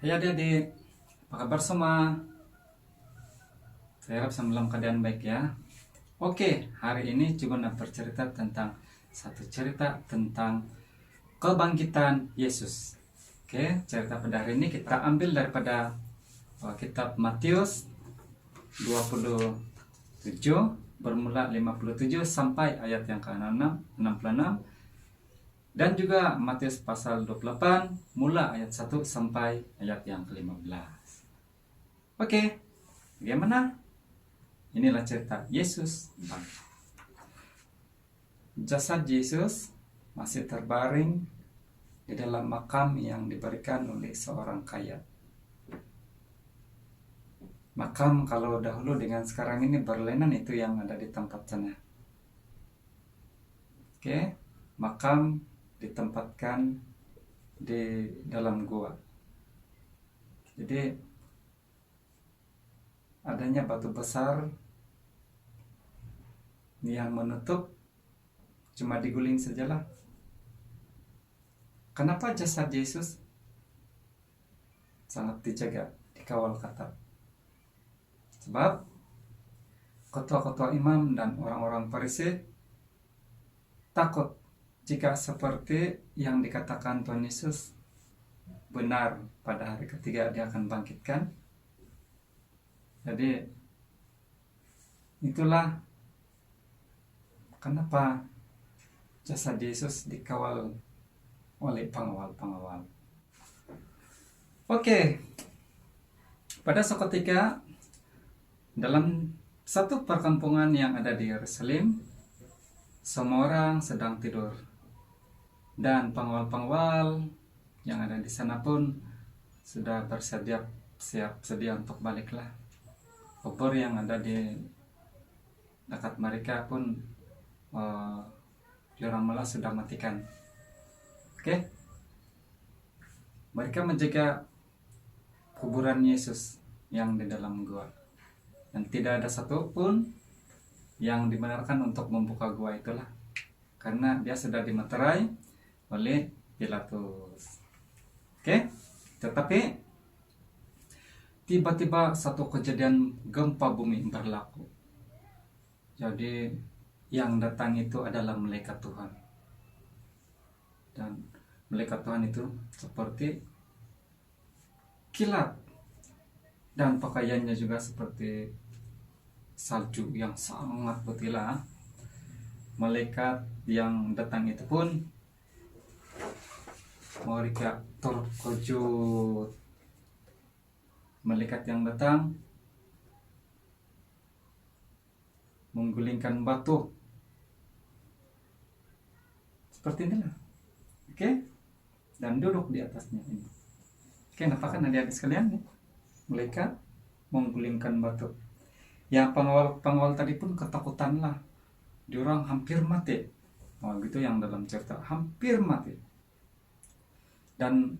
Hai adik-adik, apa kabar semua? Saya harap dalam keadaan baik ya. Oke, hari ini coba nak bercerita tentang satu cerita tentang kebangkitan Yesus. Oke, cerita pada hari ini kita ambil daripada kitab Matius 27 bermula 57 sampai ayat yang ke-66 dan juga Matius pasal 28 mula ayat 1 sampai ayat yang ke-15. Oke, bagaimana? Inilah cerita Yesus bangkit. Jasad Yesus masih terbaring di dalam makam yang diberikan oleh seorang kaya. Makam kalau dahulu dengan sekarang ini berlainan, itu yang ada di tempat sana. Oke, makam ditempatkan di dalam gua. Jadi adanya batu besar yang menutup, cuma diguling sajalah. Kenapa jasad Yesus sangat dijaga, dikawal ketat? Sebab ketua-ketua imam dan orang-orang Farisi takut jika seperti yang dikatakan Tuhan Yesus benar, pada hari ketiga dia akan bangkitkan. Jadi itulah kenapa jasad Yesus dikawal oleh pengawal-pengawal. Oke, pada seketika dalam satu perkampungan yang ada di Yerusalem, semua orang sedang tidur, dan pengawal-pengawal yang ada di sana pun sudah siap sedia untuk baliklah. Obor yang ada di dekat mereka pun orang malah sudah matikan. Oke, mereka menjaga kuburan Yesus yang di dalam gua, dan tidak ada satupun yang dibenarkan untuk membuka gua itulah, karena dia sudah dimeterai oleh Pilatus. Oke, tetapi tiba-tiba satu kejadian gempa bumi berlaku. Jadi yang datang itu adalah malaikat Tuhan, dan malaikat Tuhan itu seperti kilat, dan pakaiannya juga seperti salju yang sangat berkilau. Malaikat yang datang itu pun mereka terkejut. Malaikat yang datang menggulingkan batu seperti inilah. Oke, dan duduk di atasnya ini. Oke, nampakkan adik-adik sekalian ya, malaikat menggulingkan batu. Yang pengawal tadi pun ketakutan lah, diorang hampir mati. Gitu yang dalam cerita, hampir mati. Dan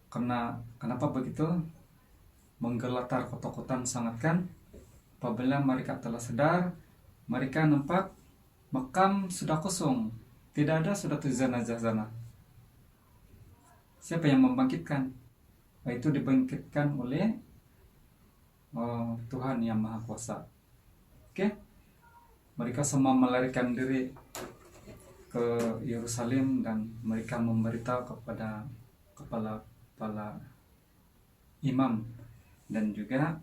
kenapa begitu? Menggeletar ketakutan sangat kan? Apabila mereka telah sadar, mereka nampak makam sudah kosong, tidak ada sudah jenazah sana. Siapa yang membangkitkan? Itu dibangkitkan oleh Tuhan yang Maha Kuasa. Oke, mereka semua melarikan diri ke Yerusalem, dan mereka memberitahu kepada kepala imam dan juga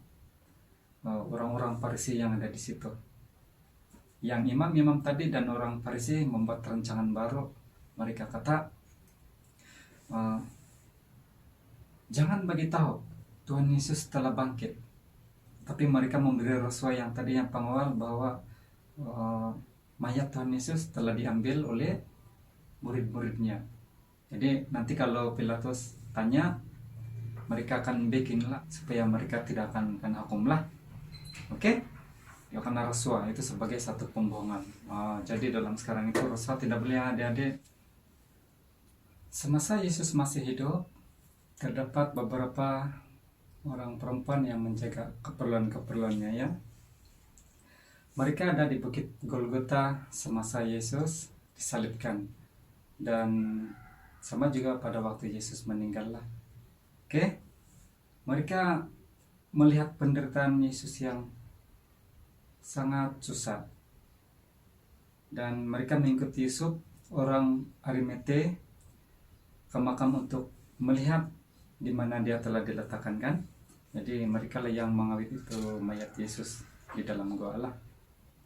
orang-orang Farisi yang ada di situ. Yang imam-imam tadi dan orang Farisi membuat rancangan baru. Mereka kata, jangan bagi tahu Tuhan Yesus telah bangkit. Tapi mereka memberi rasuah yang tadi yang pengawal bahwa mayat Tuhan Yesus telah diambil oleh murid-muridnya. Jadi nanti kalau Pilatus tanya, mereka akan bikin lah supaya mereka tidak akan kena hukum lah. Oke, ya, karena rasuah itu sebagai satu pembohongan. Jadi dalam sekarang itu rasuah tidak boleh, adik-adik. Semasa Yesus masih hidup, terdapat beberapa orang perempuan yang menjaga keperluan-keperluannya ya. Mereka ada di Bukit Golgota semasa Yesus disalibkan, dan sama juga pada waktu Yesus meninggal lah. Oke, Mereka melihat penderitaan Yesus yang sangat susah, dan mereka mengikuti Yusuf orang Arimatea ke makam untuk melihat di mana dia telah diletakkan kan. Jadi mereka lah yang mengawit itu mayat Yesus di dalam gua Allah.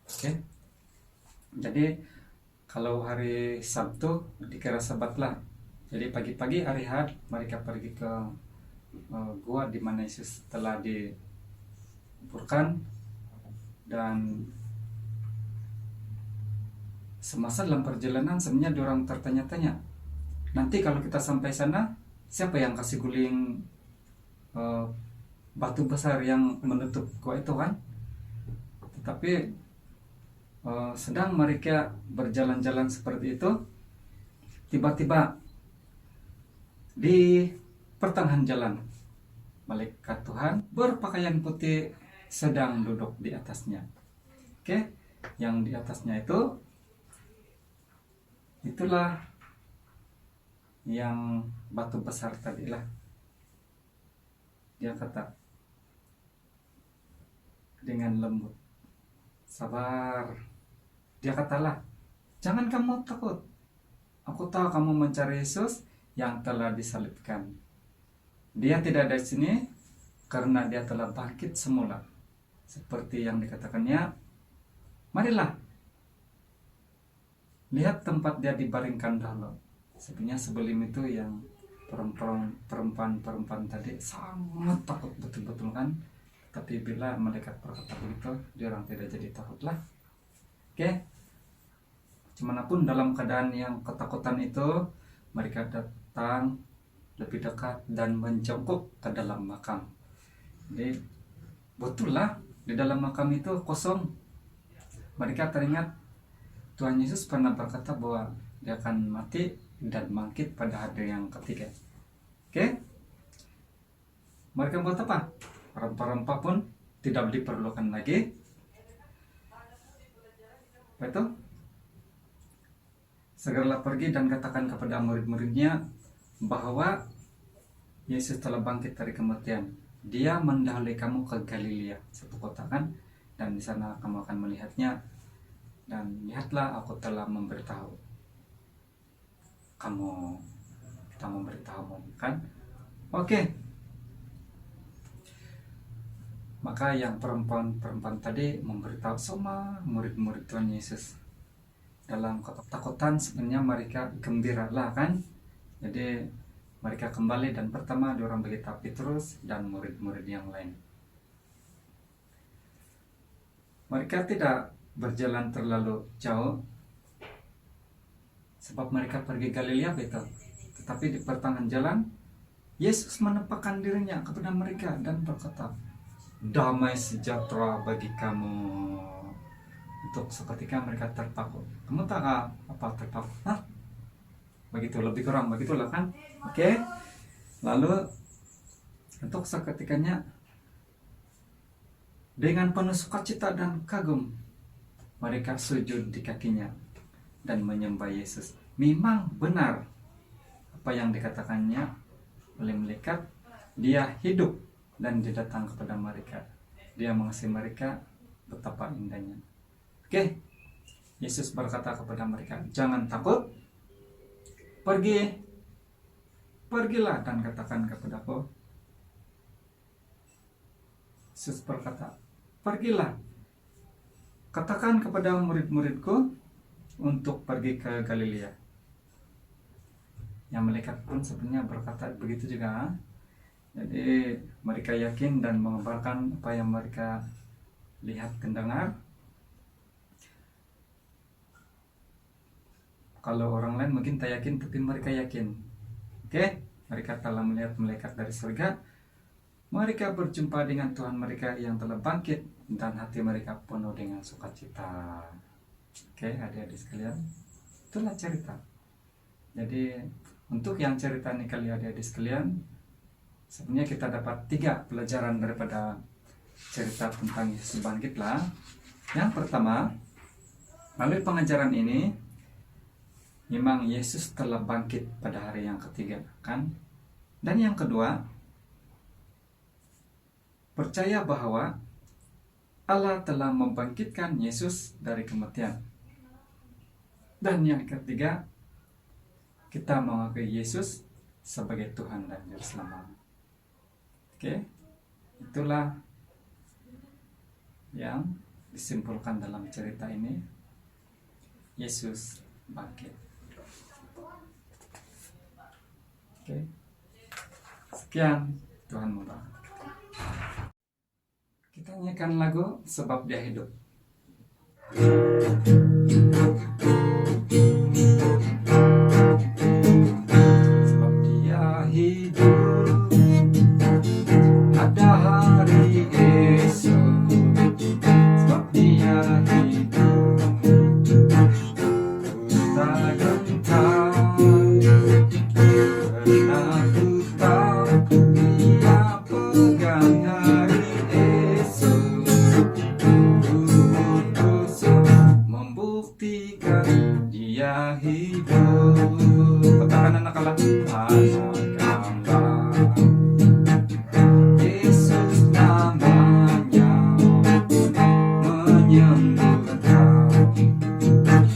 Oke. Jadi kalau hari Sabtu dikira Sabat lah. Jadi pagi-pagi hari Ahad mereka pergi ke gua di mana Yesus telah dikuburkan, dan semasa dalam perjalanan sebenarnya diorang tertanya-tanya, nanti kalau kita sampai sana siapa yang kasih guling batu besar yang menutup gua itu kan. Tetapi sedang mereka berjalan-jalan seperti itu, tiba-tiba di pertengahan jalan malaikat Tuhan berpakaian putih sedang duduk di atasnya. Oke, yang di atasnya itulah yang batu besar tadi lah. Dia kata dengan lembut, sabar. Dia katalah, jangan kamu takut. Aku tahu kamu mencari Yesus yang telah disalibkan. Dia tidak ada di sini karena dia telah bangkit semula. Seperti yang dikatakannya, marilah lihat tempat dia dibaringkan dahulu. Sebenarnya sebelum itu yang perempuan tadi sangat takut betul-betul kan. Tapi bila malaikat berkata begitu, dia orang tidak jadi takutlah. Oke. Cumanapun dalam keadaan yang ketakutan itu, mereka datang lebih dekat dan menjongkok ke dalam makam. Jadi betul lah, di dalam makam itu kosong. Mereka teringat Tuhan Yesus pernah berkata bahwa dia akan mati dan bangkit pada hari yang ketiga. Oke? Mereka buat apa? Rempah-rempah pun tidak diperlukan lagi. Betul? Segeralah pergi dan katakan kepada murid-muridnya bahwa Yesus telah bangkit dari kematian. Dia mendahului kamu ke Galilea, satu kota kan, dan di sana kamu akan melihatnya. Dan lihatlah, aku telah memberitahu kamu, kita memberitahumu kan. Oke. Maka yang perempuan tadi memberitahu semua murid-murid Tuhan Yesus. Dalam ketakutan sebenarnya mereka gembira lah kan. Jadi mereka kembali dan pertama diorang beritahu Petrus dan murid-murid yang lain. Mereka tidak berjalan terlalu jauh sebab mereka pergi Galilea betul. Tetapi di pertengahan jalan Yesus menempatkan dirinya kepada mereka dan berkata, damai sejahtera bagi kamu. Untuk seketika mereka terpaku. Kamu tahu apa terpaku? Hah? Begitu, lebih kurang begitulah kan. Oke. Lalu untuk seketikanya dengan penuh sukacita dan kagum mereka sujud di kakinya dan menyembah Yesus. Memang benar apa yang dikatakannya oleh malaikat, dia hidup dan dia datang kepada mereka. Dia mengasihi mereka betapa indahnya. Oke. Yesus berkata kepada mereka, jangan takut. Pergilah dan katakan kepadaku. Yesus berkata, pergilah, katakan kepada murid-muridku untuk pergi ke Galilea. Yang malaikat pun sebenarnya berkata begitu juga. Jadi mereka yakin dan mengabarkan apa yang mereka lihat dan dengar. Kalau orang lain mungkin tak yakin, tapi mereka yakin. Oke? Mereka telah melihat malaikat dari surga. Mereka berjumpa dengan Tuhan mereka yang telah bangkit, dan hati mereka penuh dengan sukacita. Oke, adik-adik sekalian, itulah cerita. Jadi untuk yang cerita ini kali adik-adik sekalian, sebenarnya kita dapat 3 pelajaran daripada cerita tentang Yesus bangkit lah. Yang pertama, melalui pengajaran ini, memang Yesus telah bangkit pada hari yang ketiga kan. Dan yang kedua, percaya bahwa Allah telah membangkitkan Yesus dari kematian. Dan yang ketiga, kita mengakui Yesus sebagai Tuhan dan Juru Selamat. Oke, itulah yang disimpulkan dalam cerita ini. Yesus bangkit. Oke, sekian, Tuhan memberkati. Kita nyanyikan lagu Sebab Dia Hidup. Sebab Dia hidup, ada hari esok. Sebab Dia hidup, ku tak gentar, karena ku tahu Dia pegang hari esok. Tubuh kosong membuktikan Dia hidup. Katakan anak-anak, anak-anak, Yesus namanya menyembuhkan, menyucikan,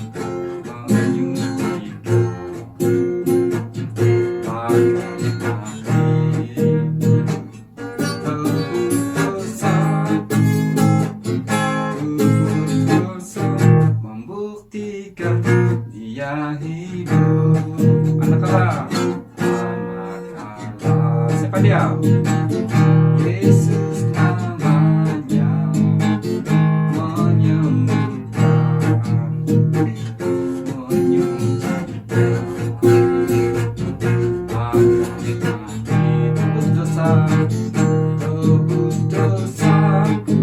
bahkan mati. Tubuh kosong membuktikan Dia hidup. Anak-anak, anak-anak, siapa dia? Yesus namanya menyembuhkan, menyucikan, bahkan mati. Tebus dosa, tebus dosaku.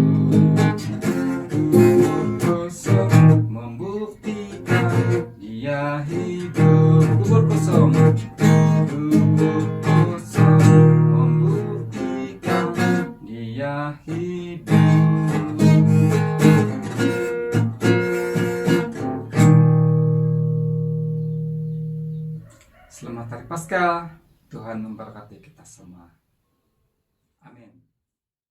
Tubuh kosong membuktikan Dia hidup. Kubur kosong, tubuh kosong membuktikan Dia hidup. Selamat Hari Paskah. Tuhan memberkati kita semua. Amin.